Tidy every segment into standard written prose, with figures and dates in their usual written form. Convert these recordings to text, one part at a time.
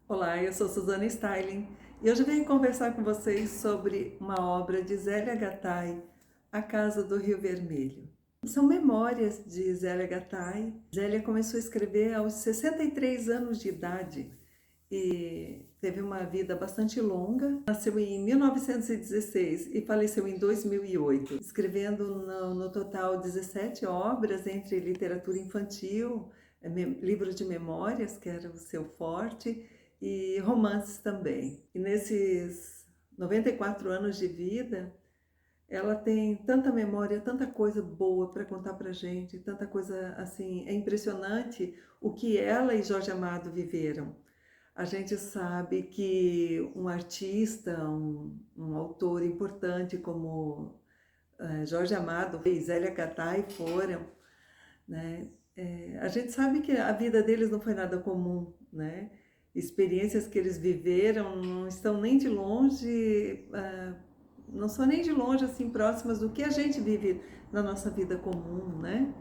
Olá, eu sou Suzana Styling e hoje venho conversar com vocês sobre uma obra de Zélia Gattai, A Casa do Rio Vermelho. São memórias de Zélia Gattai. Zélia começou a escrever aos 63 anos de idade e teve uma vida bastante longa. Nasceu em 1916 e faleceu em 2008, escrevendo no total 17 obras entre literatura infantil, livros de memórias, que era o seu forte, e romances também. E nesses 94 anos de vida, ela tem tanta memória, tanta coisa boa para contar para gente, tanta coisa assim, é impressionante o que ela e Jorge Amado viveram. A gente sabe que um artista, um autor importante como Jorge Amado e Zélia Gattai foram, né? A gente sabe que a vida deles não foi nada comum, né? Experiências que eles viveram não estão nem de longe, não são nem de longe assim próximas do que a gente vive na nossa vida comum, né?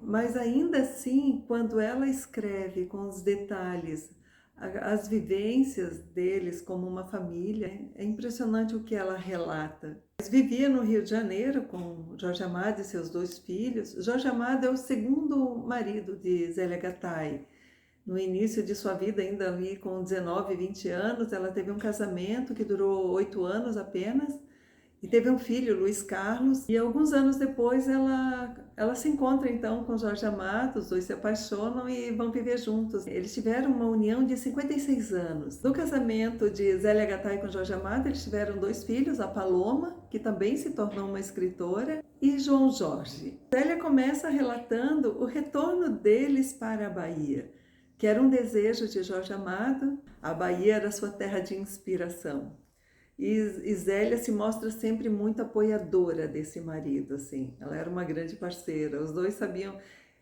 Mas ainda assim, quando ela escreve com os detalhes, as vivências deles como uma família, é impressionante o que ela relata. Eles viviam no Rio de Janeiro com Jorge Amado e seus dois filhos. Jorge Amado é o segundo marido de Zélia Gattai. No início de sua vida, ainda ali com 19, 20 anos, ela teve um casamento que durou 8 anos apenas, e teve um filho, Luiz Carlos, e alguns anos depois ela se encontra então com Jorge Amado, os dois se apaixonam e vão viver juntos. Eles tiveram uma união de 56 anos. No casamento de Zélia Gattai com Jorge Amado, eles tiveram dois filhos, a Paloma, que também se tornou uma escritora, e João Jorge. Zélia começa relatando o retorno deles para a Bahia, que era um desejo de Jorge Amado. A Bahia era sua terra de inspiração. E Zélia se mostra sempre muito apoiadora desse marido, assim. Ela era uma grande parceira. Os dois sabiam.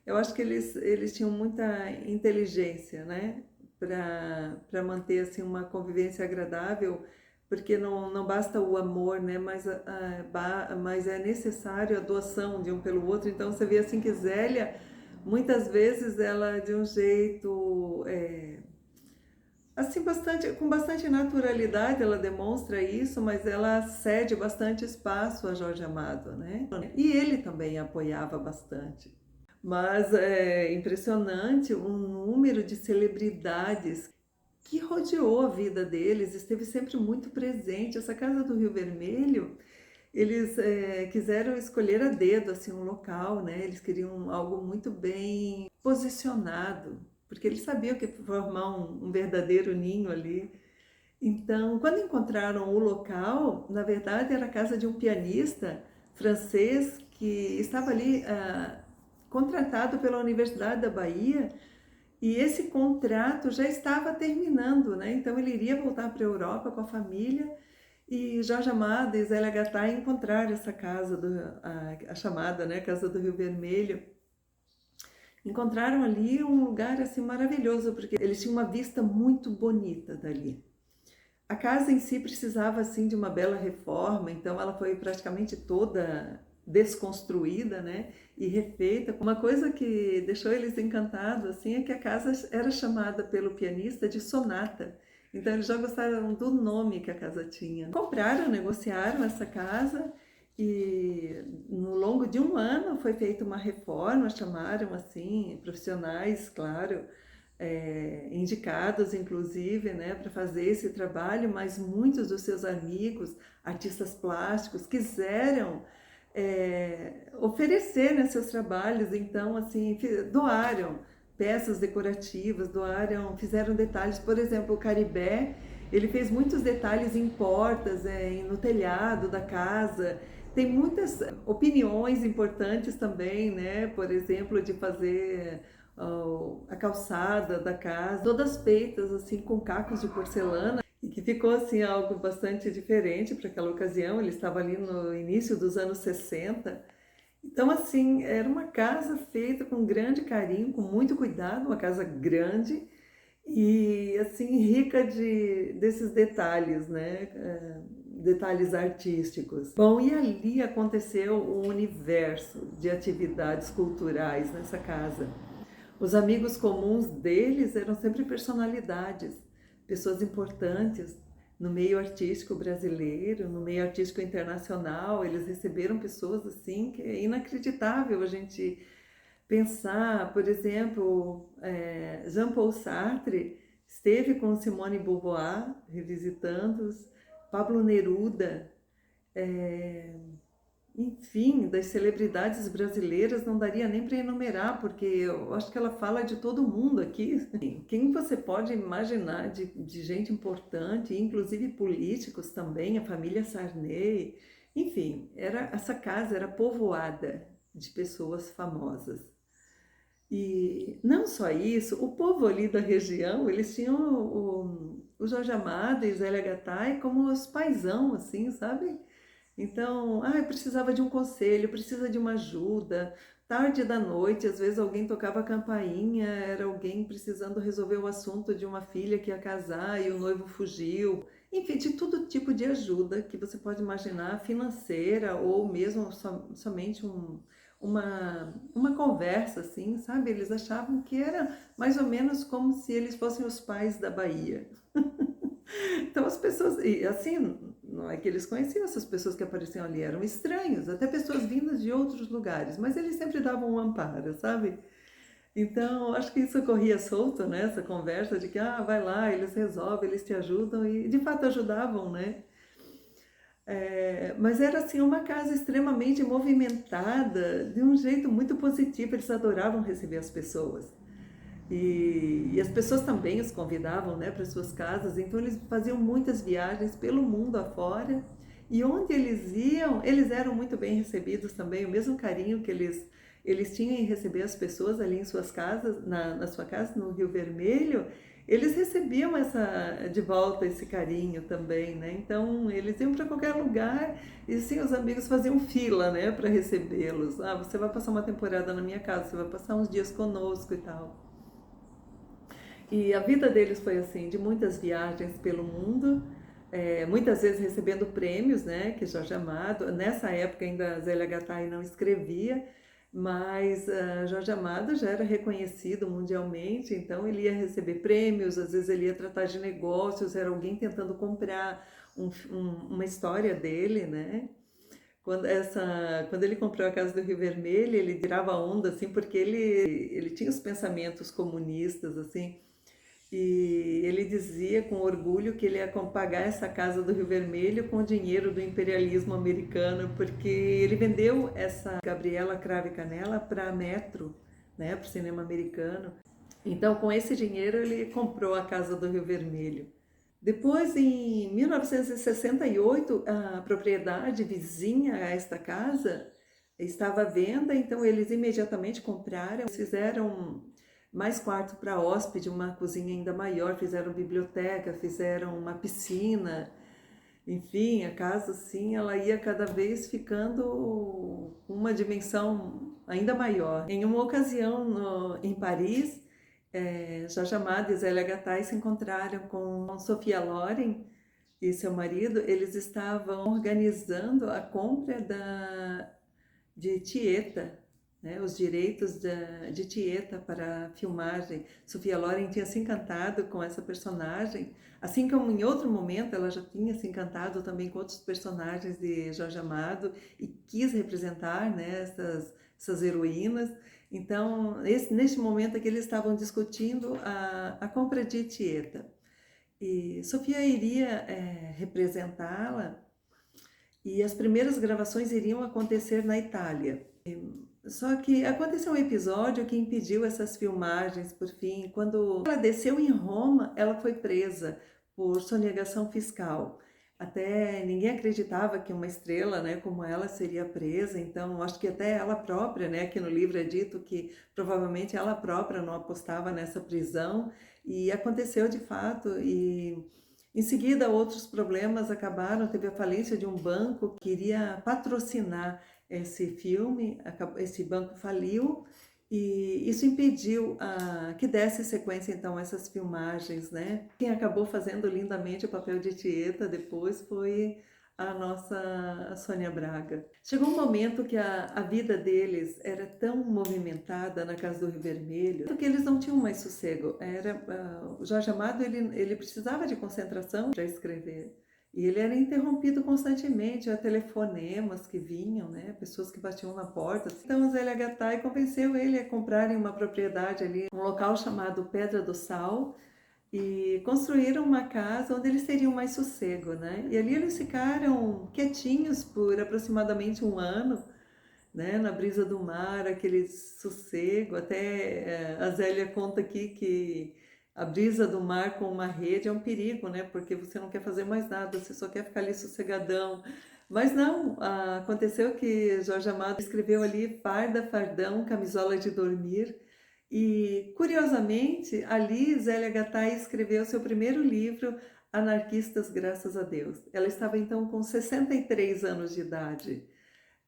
Eu acho que eles tinham muita inteligência, né, para manter assim uma convivência agradável, porque não basta o amor, né, mas é necessário a doação de um pelo outro. Então você vê assim que Zélia, muitas vezes, ela de um jeito assim, com bastante naturalidade ela demonstra isso, mas ela cede bastante espaço a Jorge Amado, né? E ele também apoiava bastante. Mas é impressionante o número de celebridades que rodeou a vida deles, esteve sempre muito presente. Essa Casa do Rio Vermelho, eles quiseram escolher a dedo assim um local, né? Eles queriam algo muito bem posicionado, porque eles sabiam que formar um verdadeiro ninho ali. Então, quando encontraram o local, na verdade era a casa de um pianista francês que estava ali contratado pela Universidade da Bahia, e esse contrato já estava terminando, né? Então ele iria voltar para a Europa com a família, e Jorge Amado e Zélia Gattai encontraram essa casa, a chamada, né, Casa do Rio Vermelho. Encontraram ali um lugar assim maravilhoso, porque eles tinham uma vista muito bonita dali. A casa em si precisava assim de uma bela reforma, então ela foi praticamente toda desconstruída, né, e refeita. Uma coisa que deixou eles encantados assim é que a casa era chamada pelo pianista de sonata. Então eles já gostaram do nome que a casa tinha. Compraram, negociaram essa casa e no longo de um ano foi feita uma reforma. Chamaram assim profissionais, claro, indicados inclusive, né, para fazer esse trabalho, mas muitos dos seus amigos, artistas plásticos, quiseram oferecer, né, seus trabalhos. Então assim doaram peças decorativas, fizeram detalhes. Por exemplo, o Caribé, ele fez muitos detalhes em portas, no telhado da casa. Tem muitas opiniões importantes também, né? Por exemplo, de fazer a calçada da casa, todas feitas assim com cacos de porcelana, e que ficou assim algo bastante diferente para aquela ocasião. Ele estava ali no início dos anos 60. Então, assim, era uma casa feita com grande carinho, com muito cuidado, uma casa grande e, assim, rica desses detalhes, né? Detalhes artísticos. Bom, e ali aconteceu um universo de atividades culturais nessa casa. Os amigos comuns deles eram sempre personalidades, pessoas importantes no meio artístico brasileiro, no meio artístico internacional. Eles receberam pessoas assim que é inacreditável a gente pensar. Por exemplo, Jean-Paul Sartre esteve com Simone de Beauvoir, revisitando-os, Pablo Neruda, enfim, das celebridades brasileiras não daria nem para enumerar, porque eu acho que ela fala de todo mundo aqui. Quem você pode imaginar de gente importante, inclusive políticos também, a família Sarney, enfim, essa casa era povoada de pessoas famosas. E não só isso, o povo ali da região, eles tinham o Jorge Amado e Zélia Gattai como os paizão, assim, sabe? Então, precisava de um conselho, precisa de uma ajuda. Tarde da noite, às vezes alguém tocava a campainha, era alguém precisando resolver o assunto de uma filha que ia casar e o noivo fugiu. Enfim, de todo tipo de ajuda que você pode imaginar, financeira ou mesmo somente uma conversa, assim, sabe? Eles achavam que era mais ou menos como se eles fossem os pais da Bahia. Então as pessoas, e assim, não é que eles conheciam essas pessoas que apareciam ali, eram estranhos, até pessoas vindas de outros lugares, mas eles sempre davam um amparo, sabe? Então, acho que isso corria solto, né? Essa conversa de que, vai lá, eles resolvem, eles te ajudam, e de fato ajudavam, né? Mas era assim uma casa extremamente movimentada, de um jeito muito positivo, eles adoravam receber as pessoas. E as pessoas também os convidavam, né, para suas casas, então eles faziam muitas viagens pelo mundo afora, e onde eles iam, eles eram muito bem recebidos também, o mesmo carinho que eles tinham em receber as pessoas ali em suas casas, na sua casa, no Rio Vermelho, eles recebiam de volta esse carinho também, né? Então eles iam para qualquer lugar e sim, os amigos faziam fila, né, para recebê-los. Você vai passar uma temporada na minha casa, você vai passar uns dias conosco e tal. E a vida deles foi assim, de muitas viagens pelo mundo, muitas vezes recebendo prêmios, né, que Jorge Amado, nessa época ainda Zélia Gattai não escrevia, mas Jorge Amado já era reconhecido mundialmente, então ele ia receber prêmios, às vezes ele ia tratar de negócios, era alguém tentando comprar uma história dele, né? Quando ele comprou a Casa do Rio Vermelho, ele tirava onda, assim, porque ele tinha os pensamentos comunistas, assim, e ele dizia com orgulho que ele ia pagar essa Casa do Rio Vermelho com o dinheiro do imperialismo americano, porque ele vendeu essa Gabriela Cravo e Canela para a Metro, né, para o cinema americano. Então, com esse dinheiro, ele comprou a Casa do Rio Vermelho. Depois, em 1968, a propriedade vizinha a esta casa estava à venda, então eles imediatamente compraram, fizeram mais quarto para hóspede, uma cozinha ainda maior, fizeram biblioteca, fizeram uma piscina, enfim, a casa assim, ela ia cada vez ficando com uma dimensão ainda maior. Em uma ocasião em Paris, Jorge Amado e Zélia Gattai se encontraram com Sofia Loren e seu marido. Eles estavam organizando a compra de Tieta, né, os direitos de Tieta para a filmagem. Sofia Loren tinha se encantado com essa personagem, assim como em outro momento ela já tinha se encantado também com outros personagens de Jorge Amado e quis representar, né, essas heroínas. Então, neste momento é que eles estavam discutindo a compra de Tieta. E Sofia iria representá-la e as primeiras gravações iriam acontecer na Itália. Só que aconteceu um episódio que impediu essas filmagens, por fim. Quando ela desceu em Roma, ela foi presa por sonegação fiscal. Até ninguém acreditava que uma estrela, né, como ela seria presa, então acho que até ela própria, né, aqui no livro é dito que provavelmente ela própria não apostava nessa prisão, e aconteceu de fato. E em seguida outros problemas acabaram, teve a falência de um banco que iria patrocinar esse filme, esse banco faliu, e isso impediu que desse sequência então a essas filmagens, né? Quem acabou fazendo lindamente o papel de Tieta depois foi a nossa Sônia Braga. Chegou um momento que a vida deles era tão movimentada na Casa do Rio Vermelho que eles não tinham mais sossego. O Jorge Amado ele precisava de concentração para escrever. E ele era interrompido constantemente, a telefonemas que vinham, né? Pessoas que batiam na porta. Então Zélia Gattai convenceu ele a comprarem uma propriedade ali, um local chamado Pedra do Sal, e construíram uma casa onde eles teriam mais sossego, né? E ali eles ficaram quietinhos por aproximadamente um ano, né? Na brisa do mar, aquele sossego. Até a Zélia conta aqui que a brisa do mar com uma rede é um perigo, né? Porque você não quer fazer mais nada, você só quer ficar ali sossegadão. Mas não, aconteceu que Jorge Amado escreveu ali farda, fardão, camisola de dormir. E, curiosamente, ali Zélia Gattai escreveu seu primeiro livro, Anarquistas, Graças a Deus. Ela estava então com 63 anos de idade.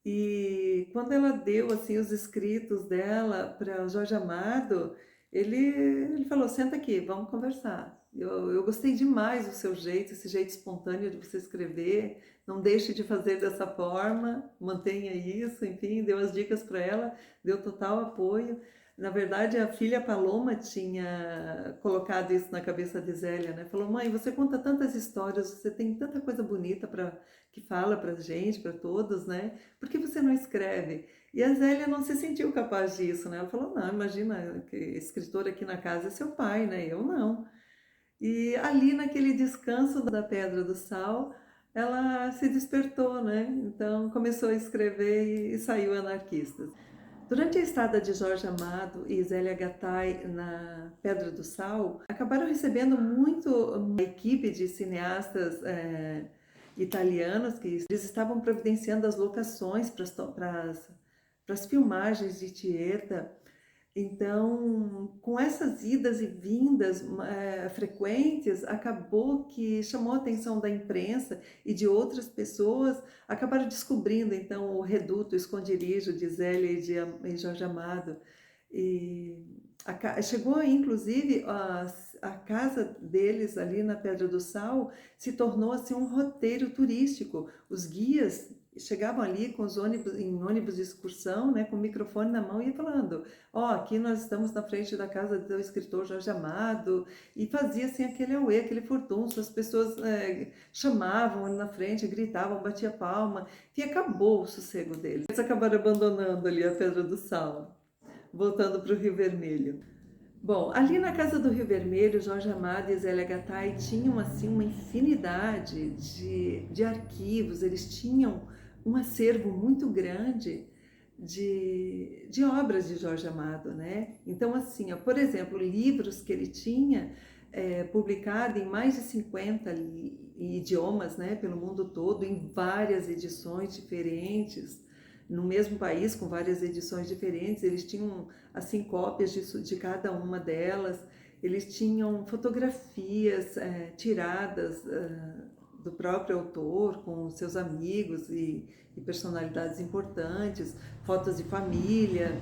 E quando ela deu assim os escritos dela para Jorge Amado, ele falou: senta aqui, vamos conversar. Eu gostei demais do seu jeito, esse jeito espontâneo de você escrever. Não deixe de fazer dessa forma, mantenha isso. Enfim, deu as dicas para ela, deu total apoio. Na verdade, a filha Paloma tinha colocado isso na cabeça de Zélia, né? Falou: mãe, você conta tantas histórias, você tem tanta coisa bonita para que fala para gente, para todos, né? Por que você não escreve? E a Zélia não se sentiu capaz disso, né? Ela falou: não, imagina, que escritor aqui na casa é seu pai, né? Eu não. E ali naquele descanso da Pedra do Sal, ela se despertou, né? Então começou a escrever e saiu Anarquistas. Durante a estada de Jorge Amado e Zélia Gattai na Pedra do Sal, acabaram recebendo muito uma equipe de cineastas italianos que eles estavam providenciando as locações para as filmagens de Tieta. Então, com essas idas e vindas frequentes, acabou que chamou a atenção da imprensa e de outras pessoas, acabaram descobrindo, então, o reduto, o esconderijo de Zélia e Jorge Amado. E chegou, inclusive, a casa deles ali na Pedra do Sal se tornou assim um roteiro turístico. Os guias chegavam ali com os ônibus, em ônibus de excursão, né, com o microfone na mão e falando: ó, aqui nós estamos na frente da casa do escritor Jorge Amado, e fazia assim aquele auê, aquele furdunço, as pessoas chamavam ali na frente, gritavam, batia palma, e acabou o sossego deles. Eles acabaram abandonando ali a Pedra do Sal, voltando para o Rio Vermelho. Bom, ali na Casa do Rio Vermelho, Jorge Amado e Zélia Gattai tinham assim uma infinidade de arquivos, eles tinham um acervo muito grande de obras de Jorge Amado, né? Então, assim, ó, por exemplo, livros que ele tinha publicado em mais de 50 idiomas, né, pelo mundo todo, em várias edições diferentes, no mesmo país, com várias edições diferentes. Eles tinham, assim, cópias de cada uma delas. Eles tinham fotografias tiradas do próprio autor, com seus amigos e personalidades importantes, fotos de família.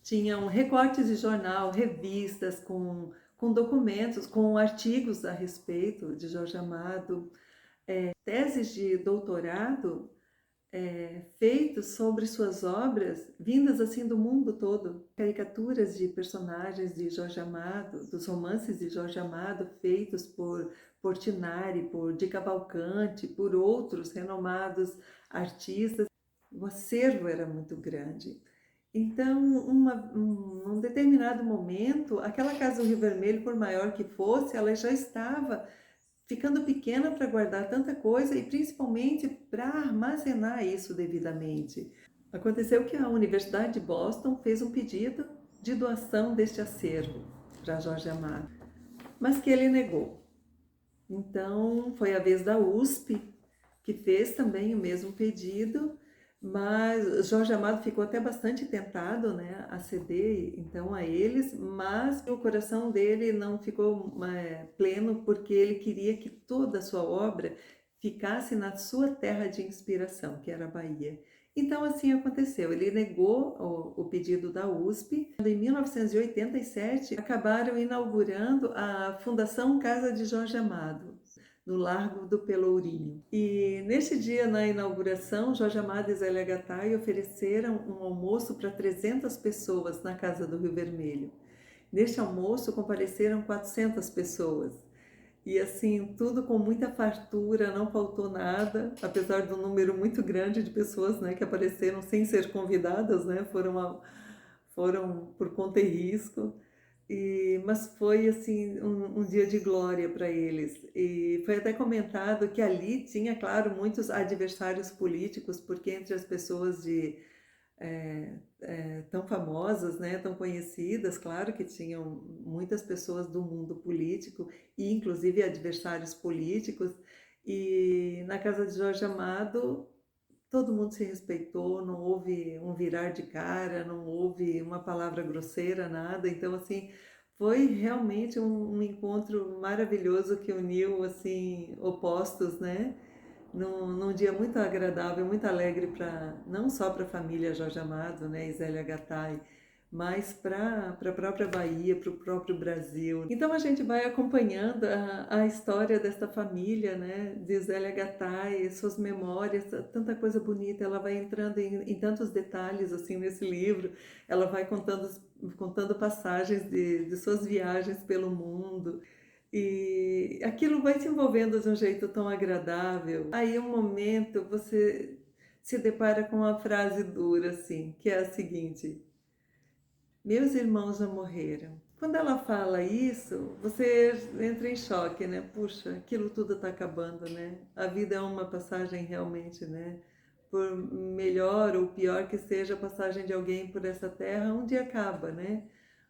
Tinham recortes de jornal, revistas com documentos, com artigos a respeito de Jorge Amado, teses de doutorado feitos sobre suas obras, vindas assim do mundo todo, caricaturas de personagens de Jorge Amado, dos romances de Jorge Amado, feitos por Portinari, por Di Cavalcanti, por outros renomados artistas. O acervo era muito grande. Então, num determinado momento, aquela Casa do Rio Vermelho, por maior que fosse, ela já estava ficando pequena para guardar tanta coisa e principalmente para armazenar isso devidamente. Aconteceu que a Universidade de Boston fez um pedido de doação deste acervo para Jorge Amado, mas que ele negou. Então, foi a vez da USP, que fez também o mesmo pedido, mas Jorge Amado ficou até bastante tentado, né, a ceder então a eles, mas o coração dele não ficou pleno, porque ele queria que toda a sua obra ficasse na sua terra de inspiração, que era a Bahia. Então assim aconteceu, ele negou o pedido da USP. Em 1987, acabaram inaugurando a Fundação Casa de Jorge Amado, no Largo do Pelourinho. E neste dia, na inauguração, Jorge Amado e Zélia Gattai ofereceram um almoço para 300 pessoas na Casa do Rio Vermelho. Neste almoço compareceram 400 pessoas. E assim, tudo com muita fartura, não faltou nada, apesar do número muito grande de pessoas, né, que apareceram sem ser convidadas, né, foram por conta e risco. Mas foi assim um dia de glória para eles. E foi até comentado que ali tinha, claro, muitos adversários políticos, porque entre as pessoas tão famosas, né, tão conhecidas, claro que tinham muitas pessoas do mundo político e inclusive adversários políticos. E na casa de Jorge Amado todo mundo se respeitou, não houve um virar de cara, não houve uma palavra grosseira, nada. Então, assim, foi realmente um encontro maravilhoso que uniu, assim, opostos, né? Num dia muito agradável, muito alegre para não só para a família Jorge Amado, né, e Zélia Gattai, mas para a própria Bahia, para o próprio Brasil. Então a gente vai acompanhando a história desta família, né, de Zélia Gattai, suas memórias, tanta coisa bonita. Ela vai entrando em tantos detalhes assim nesse livro. Ela vai contando passagens de suas viagens pelo mundo. E aquilo vai se envolvendo de um jeito tão agradável. Aí, um momento, você se depara com uma frase dura, assim, que é a seguinte: meus irmãos já morreram. Quando ela fala isso, você entra em choque, né? Puxa, aquilo tudo está acabando, né? A vida é uma passagem realmente, né? Por melhor ou pior que seja a passagem de alguém por essa terra, um dia acaba, né?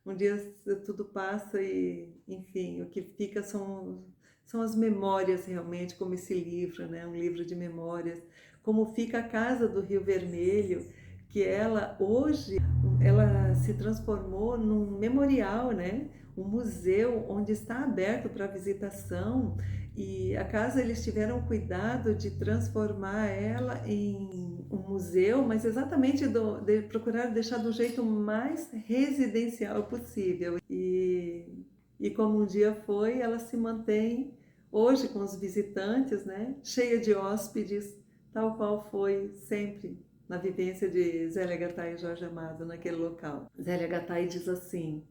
Um dia tudo passa e, enfim, o que fica são as memórias realmente, como esse livro, né? Um livro de memórias. Como fica a Casa do Rio Vermelho, que ela hoje ela se transformou num memorial, né? Um museu onde está aberto para visitação, e a casa eles tiveram cuidado de transformar ela em um museu, mas exatamente de procurar deixar do jeito mais residencial possível. E como um dia foi, ela se mantém hoje com os visitantes, né? Cheia de hóspedes, tal qual foi sempre na vivência de Zélia Gattai e Jorge Amado naquele local. Zélia Gattai diz assim,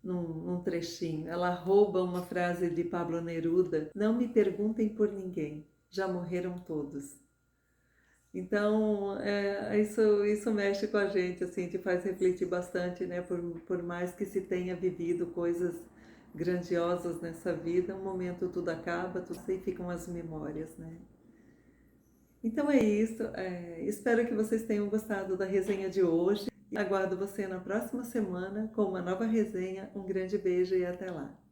num trechinho, ela rouba uma frase de Pablo Neruda: não me perguntem por ninguém, já morreram todos. Então, isso mexe com a gente, assim, te faz refletir bastante, né? Por mais que se tenha vivido coisas grandiosas nessa vida, um momento tudo acaba, tudo e ficam as memórias, né? Então é isso, espero que vocês tenham gostado da resenha de hoje. Aguardo você na próxima semana com uma nova resenha. Um grande beijo e até lá!